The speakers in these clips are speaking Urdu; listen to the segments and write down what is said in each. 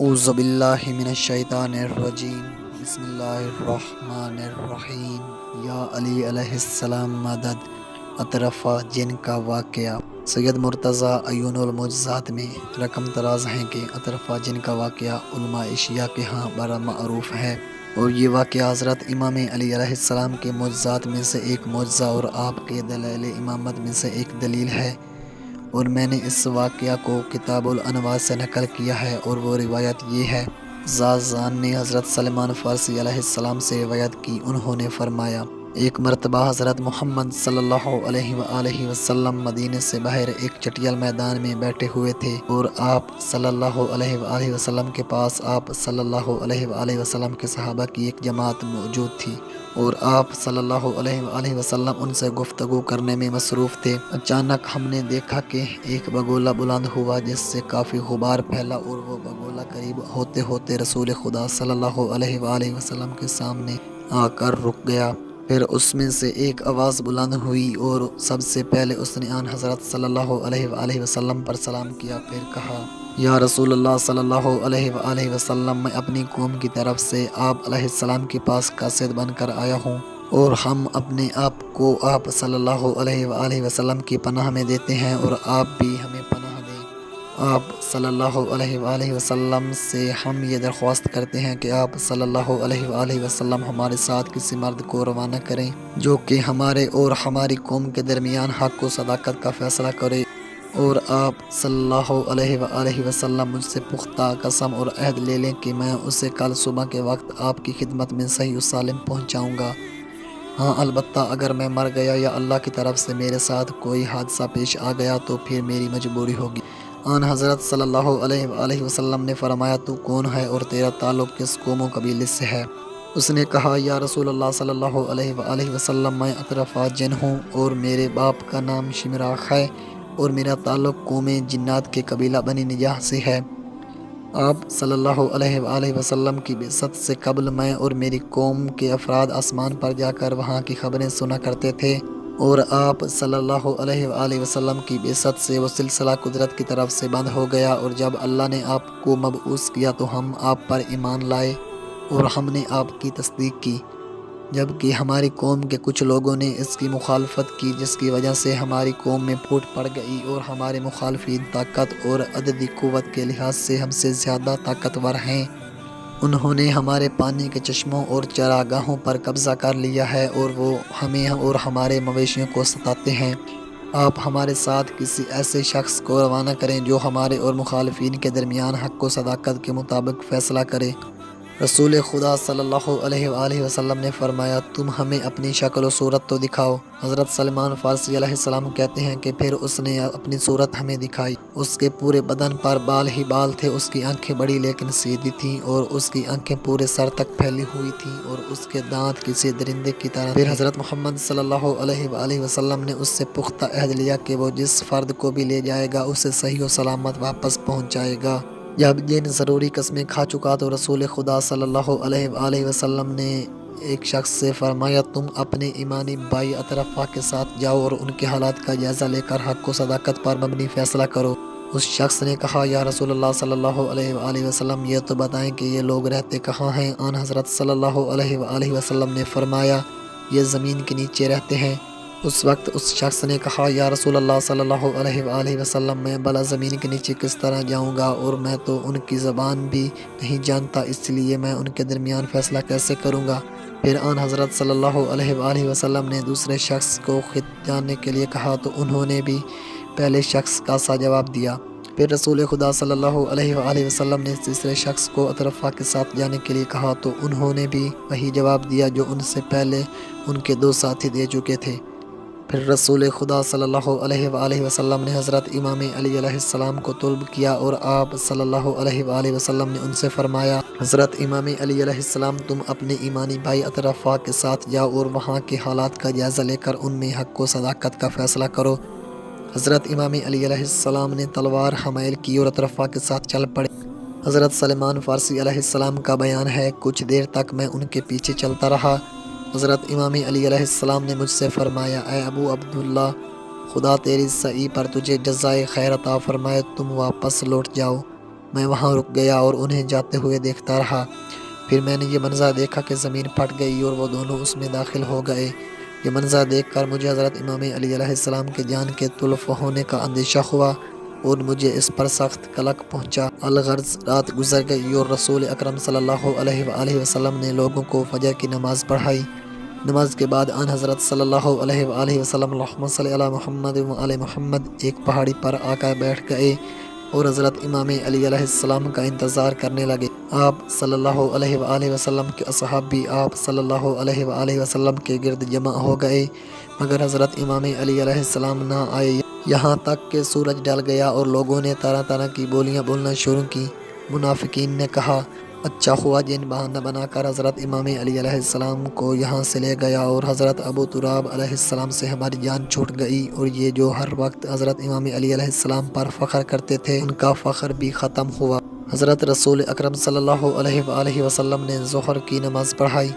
اعوذ باللہ من الشیطان الرجیم بسم اللہ الرحمن الرحیم یا علی علیہ السلام مدد اطرفہ جن کا واقعہ سید مرتضیٰ عیون المعجزات میں رقم طراز ہیں کہ اطرفہ جن کا واقعہ علماء اشیاء کے ہاں بڑا معروف ہے، اور یہ واقعہ حضرت امام علی علیہ السلام کے معجزات میں سے ایک معجزہ اور آپ کے دلائل امامت میں سے ایک دلیل ہے، اور میں نے اس واقعہ کو کتاب الانوار سے نقل کیا ہے، اور وہ روایت یہ ہے۔ زازان نے حضرت سلمان فارسی علیہ السلام سے روایت کی، انہوں نے فرمایا ایک مرتبہ حضرت محمد صلی اللہ علیہ وآلہ وسلم مدینے سے باہر ایک چٹیل میدان میں بیٹھے ہوئے تھے، اور آپ صلی اللہ علیہ وآلہ وسلم کے پاس آپ صلی اللہ علیہ وآلہ وسلم کے صحابہ کی ایک جماعت موجود تھی، اور آپ صلی اللہ علیہ وآلہ وسلم ان سے گفتگو کرنے میں مصروف تھے۔ اچانک ہم نے دیکھا کہ ایک بگولا بلند ہوا جس سے کافی غبار پھیلا، اور وہ بگولا قریب ہوتے ہوتے رسول خدا صلی اللہ علیہ وآلہ وسلم کے سامنے آ کر رک گیا۔ پھر اس میں سے ایک آواز بلند ہوئی، اور سب سے پہلے اس نے آن حضرت صلی اللہ علیہ وآلہ وسلم پر سلام کیا، پھر کہا یا رسول اللہ صلی اللہ علیہ وآلہ وسلم، میں اپنی قوم کی طرف سے آپ علیہ السلام کے پاس قاصد بن کر آیا ہوں، اور ہم اپنے آپ کو آپ صلی اللہ علیہ وآلہ وسلم کی پناہ میں دیتے ہیں، اور آپ بھی ہمیں پناہ دیں۔ آپ صلی اللہ علیہ وآلہ وسلم سے ہم یہ درخواست کرتے ہیں کہ آپ صلی اللہ علیہ وآلہ وسلم ہمارے ساتھ کسی مرد کو روانہ کریں جو کہ ہمارے اور ہماری قوم کے درمیان حق و صداقت کا فیصلہ کرے، اور آپ صلی اللہ علیہ وآلہ وسلم مجھ سے پختہ قسم اور عہد لے لیں کہ میں اسے کل صبح کے وقت آپ کی خدمت میں صحیح و سالم پہنچاؤں گا۔ ہاں البتہ اگر میں مر گیا یا اللہ کی طرف سے میرے ساتھ کوئی حادثہ پیش آ گیا تو پھر میری مجبوری ہوگی۔ آن حضرت صلی اللہ علیہ وآلہ وسلم نے فرمایا تو کون ہے اور تیرا تعلق کس قوم و قبیلے سے ہے؟ اس نے کہا یا رسول اللہ صلی اللہ علیہ وآلہ وسلم، میں اطرفہ جن ہوں، اور میرے باپ کا نام شمراخ ہے، اور میرا تعلق قوم جنات کے قبیلہ بنی نجاح سے ہے۔ آپ صلی اللہ علیہ وآلہ وسلم کی بعثت سے قبل میں اور میری قوم کے افراد آسمان پر جا کر وہاں کی خبریں سنا کرتے تھے، اور آپ صلی اللہ علیہ وآلہ وسلم کی بعثت سے وہ سلسلہ قدرت کی طرف سے بند ہو گیا، اور جب اللہ نے آپ کو مبعوث کیا تو ہم آپ پر ایمان لائے اور ہم نے آپ کی تصدیق کی، جبکہ ہماری قوم کے کچھ لوگوں نے اس کی مخالفت کی، جس کی وجہ سے ہماری قوم میں پھوٹ پڑ گئی، اور ہمارے مخالفین طاقت اور عددی قوت کے لحاظ سے ہم سے زیادہ طاقتور ہیں۔ انہوں نے ہمارے پانی کے چشموں اور چراگاہوں پر قبضہ کر لیا ہے، اور وہ ہمیں اور ہمارے مویشیوں کو ستاتے ہیں۔ آپ ہمارے ساتھ کسی ایسے شخص کو روانہ کریں جو ہمارے اور مخالفین کے درمیان حق و صداقت کے مطابق فیصلہ کرے۔ رسول خدا صلی اللہ علیہ وآلہ وسلم نے فرمایا تم ہمیں اپنی شکل و صورت تو دکھاؤ۔ حضرت سلمان فارسی علیہ السلام کہتے ہیں کہ پھر اس نے اپنی صورت ہمیں دکھائی۔ اس کے پورے بدن پر بال ہی بال تھے، اس کی آنکھیں بڑی لیکن سیدھی تھیں، اور اس کی آنکھیں پورے سر تک پھیلی ہوئی تھیں، اور اس کے دانت کسی درندے کی طرح۔ پھر حضرت محمد صلی اللہ علیہ وآلہ وسلم نے اس سے پختہ عہد لیا کہ وہ جس فرد کو بھی لے جائے گا اسے صحیح و سلامت واپس پہنچائے گا۔ جب جن ضروری قسمیں کھا چکا تو رسول خدا صلی اللہ علیہ وآلہ وسلم نے ایک شخص سے فرمایا تم اپنے ایمانی بھائی اطرفہ کے ساتھ جاؤ اور ان کے حالات کا جائزہ لے کر حق و صداقت پر مبنی فیصلہ کرو۔ اس شخص نے کہا یا رسول اللہ صلی اللہ علیہ وآلہ وسلم، یہ تو بتائیں کہ یہ لوگ رہتے کہاں ہیں؟ آن حضرت صلی اللہ علیہ وآلہ وسلم نے فرمایا یہ زمین کے نیچے رہتے ہیں۔ اس وقت اس شخص نے کہا یا رسول اللہ صلی اللہ علیہ وآلہ وسلم، میں بلا زمین کے نیچے کس طرح جاؤں گا، اور میں تو ان کی زبان بھی نہیں جانتا، اس لیے میں ان کے درمیان فیصلہ کیسے کروں گا؟ پھر آن حضرت صلی اللہ علیہ وآلہ وسلم نے دوسرے شخص کو خط جاننے کے لیے کہا تو انہوں نے بھی پہلے شخص کا سا جواب دیا۔ پھر رسول خدا صلی اللہ علیہ وآلہ وسلم نے تیسرے شخص کو اطرفہ کے ساتھ جانے کے لیے کہا تو انہوں نے بھی وہی جواب دیا جو ان سے پہلے ان کے دو ساتھی دے چکے تھے۔ پھر رسول خدا صلی اللہ علیہ وآلہ وسلم نے حضرت امام علی علیہ السلام کو طلب کیا، اور آپ صلی اللہ علیہ وآلہ وسلم نے ان سے فرمایا حضرت امام علی علیہ السلام تم اپنے ایمانی بھائی اطرفہ کے ساتھ جاؤ اور وہاں کے حالات کا جائزہ لے کر ان میں حق و صداقت کا فیصلہ کرو۔ حضرت امام علی علیہ السلام نے تلوار حمائل کی اور اطرفہ کے ساتھ چل پڑے۔ حضرت سلمان فارسی علیہ السلام کا بیان ہے کچھ دیر تک میں ان کے پیچھے چلتا رہا۔ حضرت امام علی علیہ السلام نے مجھ سے فرمایا اے ابو عبداللہ، خدا تیری سعی پر تجھے جزائے خیر عطا فرمائے، تم واپس لوٹ جاؤ۔ میں وہاں رک گیا اور انہیں جاتے ہوئے دیکھتا رہا۔ پھر میں نے یہ منظر دیکھا کہ زمین پھٹ گئی اور وہ دونوں اس میں داخل ہو گئے۔ یہ منظر دیکھ کر مجھے حضرت امام علی علیہ السلام کے جان کے تلف ہونے کا اندیشہ ہوا اور مجھے اس پر سخت قلق پہنچا۔ الغرض رات گزر گئی اور رسول اکرم صلی اللہ علیہ وآلہ وسلم نے لوگوں کو فجر کی نماز پڑھائی۔ نماز کے بعد آن حضرت صلی اللہ علیہ وآلہ وسلم اللہم صلی علی محمد وعلی محمد ایک پہاڑی پر آ کر بیٹھ گئے اور حضرت امام علی علیہ السلام کا انتظار کرنے لگے۔ آپ صلی اللہ علیہ وآلہ وسلم کے اصحاب بھی آپ صلی اللہ علیہ وآلہ وسلم کے گرد جمع ہو گئے، مگر حضرت امام علی علیہ السلام نہ آئے، یہاں تک کہ سورج ڈل گیا اور لوگوں نے طرح طرح کی بولیاں بولنا شروع کی۔ منافقین نے کہا، اچھا ہوا جن بہانہ بنا کر حضرت امام علی علیہ السلام کو یہاں سے لے گیا اور حضرت ابو تراب علیہ السلام سے ہماری جان چھوٹ گئی، اور یہ جو ہر وقت حضرت امام علی علیہ السلام پر فخر کرتے تھے ان کا فخر بھی ختم ہوا۔ حضرت رسول اکرم صلی اللہ علیہ وآلہ وسلم نے ظہر کی نماز پڑھائی۔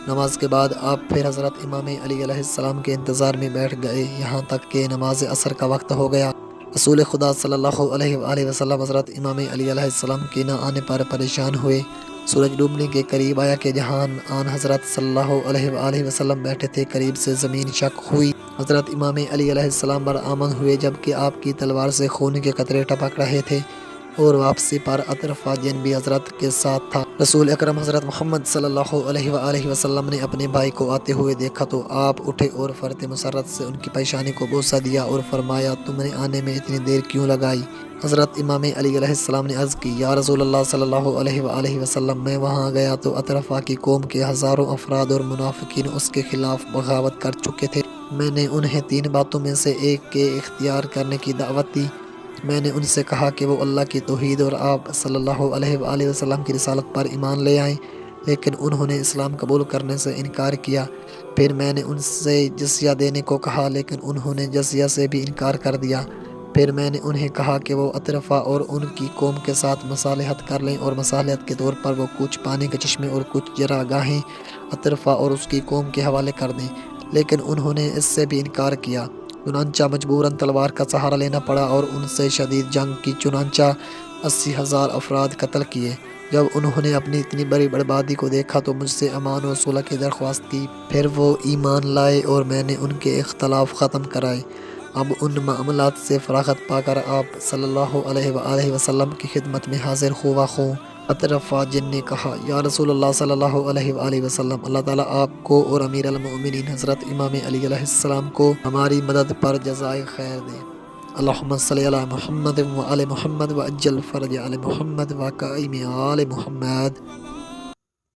نماز کے بعد آپ پھر حضرت امام علی علیہ السلام کے انتظار میں بیٹھ گئے یہاں تک کہ نماز عصر کا وقت ہو گیا۔ رسول خدا صلی اللہ علیہ وآلہ وسلم حضرت امام علی علیہ السلام کے نہ آنے پر پریشان ہوئے۔ سورج ڈوبنے کے قریب آیا کہ جہاں آن حضرت صلی اللہ علیہ وآلہ وسلم بیٹھے تھے قریب سے زمین شق ہوئی۔ حضرت امام علی علیہ السلام برآمد ہوئے جبکہ آپ کی تلوار سے خون کے قطرے ٹپک رہے تھے، اور واپسی پر اطرفہ جن بھی حضرت کے ساتھ تھا۔ رسول اکرم حضرت محمد صلی اللہ علیہ وآلہ وسلم نے اپنے بھائی کو آتے ہوئے دیکھا تو آپ اٹھے اور فرط مسرت سے ان کی پیشانی کو بوسہ دیا اور فرمایا، تم نے آنے میں اتنی دیر کیوں لگائی؟ حضرت امام علی علیہ السلام نے عرض کی، یا رسول اللہ صلی اللہ علیہ وآلہ وسلم، میں وہاں گیا تو اطرفہ کی قوم کے ہزاروں افراد اور منافقین اس کے خلاف بغاوت کر چکے تھے۔ میں نے انہیں 3 باتوں میں سے ایک کے اختیار کرنے کی دعوت دی۔ میں نے ان سے کہا کہ وہ اللہ کی توحید اور آپ صلی اللہ علیہ وآلہ وسلم کی رسالت پر ایمان لے آئیں، لیکن انہوں نے اسلام قبول کرنے سے انکار کیا۔ پھر میں نے ان سے جزیہ دینے کو کہا، لیکن انہوں نے جزیہ سے بھی انکار کر دیا۔ پھر میں نے انہیں کہا کہ وہ اطرفہ اور ان کی قوم کے ساتھ مصالحت کر لیں، اور مصالحت کے طور پر وہ کچھ پانی کے چشمے اور کچھ چراگاہیں اطرفہ اور اس کی قوم کے حوالے کر دیں، لیکن انہوں نے اس سے بھی انکار کیا۔ چنانچہ مجبوراً تلوار کا سہارا لینا پڑا اور ان سے شدید جنگ کی، چنانچہ 80,000 افراد قتل کیے۔ جب انہوں نے اپنی اتنی بڑی بربادی کو دیکھا تو مجھ سے امان و صلح کی درخواست کی، پھر وہ ایمان لائے اور میں نے ان کے اختلاف ختم کرائے۔ اب ان معاملات سے فراغت پا کر آپ صلی اللہ علیہ وآلہ وسلم کی خدمت میں حاضر ہوا ہوں۔ اطرفہ جن نے کہا، یا رسول اللہ صلی اللہ علیہ وآلہ وسلم، اللہ تعالیٰ آپ کو اور امیر المؤمنین حضرت امام علی علیہ السلام کو ہماری مدد پر جزائے خیر دے۔ اللہم صلی علی محمد وعلی محمد وعجل فرج آل محمد وقائم آل محمد۔